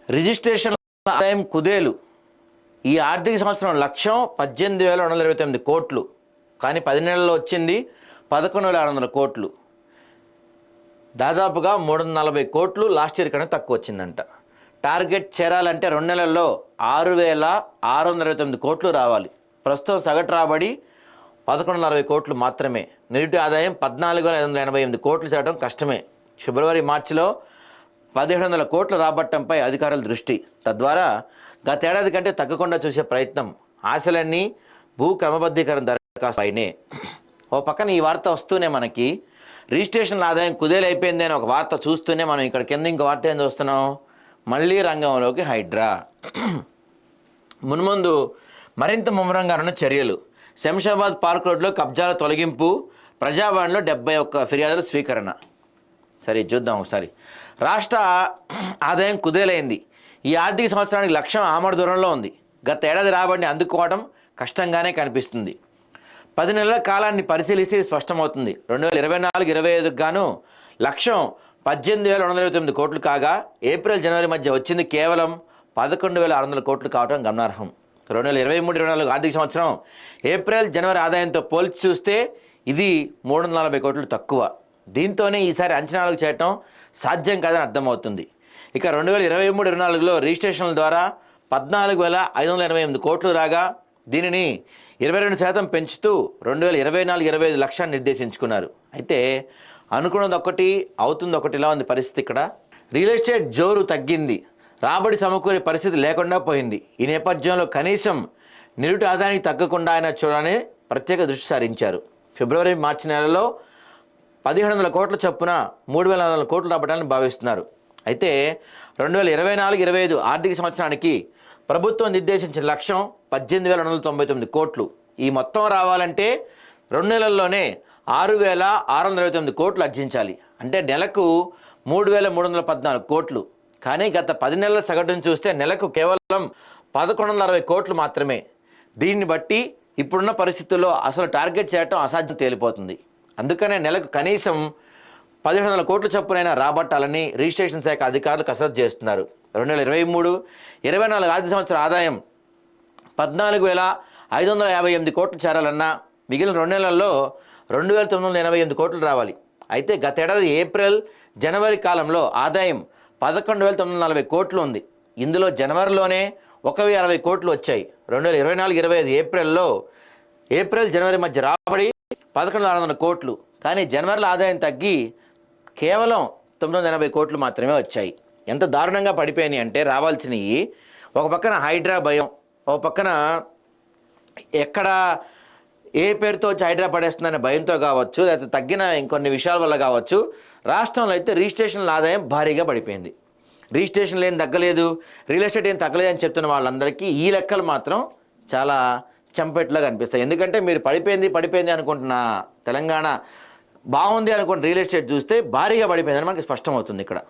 Registration ఆదాయం కుదేలు. ఈ ఆర్థిక సంవత్సరం లక్ష్యం 18,129 కోట్లు, కానీ 10 నెలల్లో వచ్చింది 11,600 కోట్లు. దాదాపుగా 340 కోట్లు లాస్ట్ ఇయర్ కన్నా తక్కువ వచ్చిందంట. టార్గెట్ చేరాలంటే 2 నెలల్లో 6,629 కోట్లు రావాలి. ప్రస్తుతం సగటు రాబడి 1140 కోట్లు మాత్రమే. నిరుటి ఆదాయం 14,588 కోట్లు చేయడం కష్టమే. ఫిబ్రవరి మార్చిలో 1,700 కోట్లు రాబట్టంపై అధికారుల దృష్టి. తద్వారా గతేడాది కంటే తగ్గకుండా చూసే ప్రయత్నం. ఆశలన్నీ భూ క్రమబద్ధీకరణ దరఖాస్తు పైనే. ఓ పక్కన ఈ వార్త వస్తూనే మనకి రిజిస్ట్రేషన్ల ఆదాయం కుదేలైపోయింది అని ఒక వార్త చూస్తూనే మనం ఇక్కడ కింద ఇంకో వార్త ఏం చూస్తున్నాం, మళ్ళీ రంగంలోకి హైడ్రా. మున్ముందు మరింత ముమ్మరంగా ఉన్న చర్యలు. శంషాబాద్ పార్క్ రోడ్లో కబ్జాల తొలగింపు, ప్రజావాణిలో 71 ఫిర్యాదుల స్వీకరణ. సరే చూద్దాం ఒకసారి. రాష్ట్ర ఆదాయం కుదేలైంది. ఈ ఆర్థిక సంవత్సరానికి లక్ష్యం ఆమడ దూరంలో ఉంది. గత ఏడాది రాబడిని అందుకోవడం కష్టంగానే కనిపిస్తుంది. 10 నెలల కాలాన్ని పరిశీలిస్తే స్పష్టమవుతుంది. 2024-25 గాను లక్ష్యం 18,129 కోట్లు కాగా ఏప్రిల్ జనవరి మధ్య వచ్చింది కేవలం 11,600 కోట్లు కావడం గమనార్హం. 2023-24 ఆర్థిక సంవత్సరం ఏప్రిల్ జనవరి ఆదాయంతో పోల్చి చూస్తే ఇది 340 కోట్లు తక్కువ. దీంతోనే ఈసారి అంచనాలకు చేయటం సాధ్యం కాదని అర్థమవుతుంది. ఇక 2023-24లో రిజిస్ట్రేషన్ల ద్వారా 14,588 కోట్లు రాగా దీనిని 22% పెంచుతూ 2024-25 లక్ష్యాన్ని నిర్దేశించుకున్నారు. అయితే అనుకున్నది ఒకటి, అవుతుంది ఒకటి, ఇలా ఉంది పరిస్థితి. ఇక్కడ రియల్ ఎస్టేట్ జోరు తగ్గింది, రాబడి సమకూరే పరిస్థితి లేకుండా పోయింది. ఈ నేపథ్యంలో కనీసం నిరుటి ఆదాయానికి తగ్గకుండా ఆయన చూడాలని ప్రత్యేక దృష్టి సారించారు. ఫిబ్రవరి మార్చి నెలలో 1,700 కోట్ల చొప్పున 3,400 కోట్లు రాబట్టాలని భావిస్తున్నారు. అయితే 2024-25 ఆర్థిక సంవత్సరానికి ప్రభుత్వం నిర్దేశించిన లక్ష్యం 18,199 కోట్లు. ఈ మొత్తం రావాలంటే 2 నెలల్లోనే 6,629 కోట్లు అర్జించాలి. అంటే నెలకు 3,314 కోట్లు. కానీ గత 10 నెలల సగటును చూస్తే నెలకు కేవలం 1,160 కోట్లు మాత్రమే. దీన్ని బట్టి ఇప్పుడున్న పరిస్థితుల్లో అసలు టార్గెట్ చేయటం అసాధ్యం తేలిపోతుంది. అందుకనే నెలకు కనీసం 1,700 కోట్ల చొప్పునైనా రాబట్టాలని రిజిస్ట్రేషన్ శాఖ అధికారులు కసరత్తు చేస్తున్నారు. 2023-24 ఆర్థిక సంవత్సరం ఆదాయం 14,558 కోట్లు చేరాలన్నా మిగిలిన 2 నెలల్లో 2,988 కోట్లు రావాలి. అయితే గతేడాది ఏప్రిల్ జనవరి కాలంలో ఆదాయం 11,940 కోట్లు ఉంది. ఇందులో జనవరిలోనే 1,060 కోట్లు వచ్చాయి. 2024-25 ఏప్రిల్ జనవరి మధ్య రాబడి 11,600 కోట్లు. కానీ జనవరిలో ఆదాయం తగ్గి కేవలం 980 కోట్లు మాత్రమే వచ్చాయి. ఎంత దారుణంగా పడిపోయినాయి అంటే రావాల్సినవి. ఒక పక్కన హైడ్రా భయం, ఒక పక్కన ఎక్కడ ఏ పేరుతో వచ్చి హైడ్రా పడేస్తుందనే భయంతో కావచ్చు, లేకపోతే తగ్గిన ఇంకొన్ని విషయాల వల్ల కావచ్చు, రాష్ట్రంలో అయితే రిజిస్ట్రేషన్ల ఆదాయం భారీగా పడిపోయింది. రిజిస్ట్రేషన్లు ఏం తగ్గలేదు, రియల్ ఎస్టేట్ ఏం తగ్గలేదు అని చెప్తున్న వాళ్ళందరికీ ఈ లెక్కలు మాత్రం చాలా చంపెట్లాగా అనిపిస్తాయి. ఎందుకంటే మీరు పడిపోయింది అనుకుంటున్న తెలంగాణ బాగుంది అనుకుంటున్న రియల్ ఎస్టేట్ చూస్తే భారీగా పడిపోయిందని మనకి స్పష్టమవుతుంది ఇక్కడ.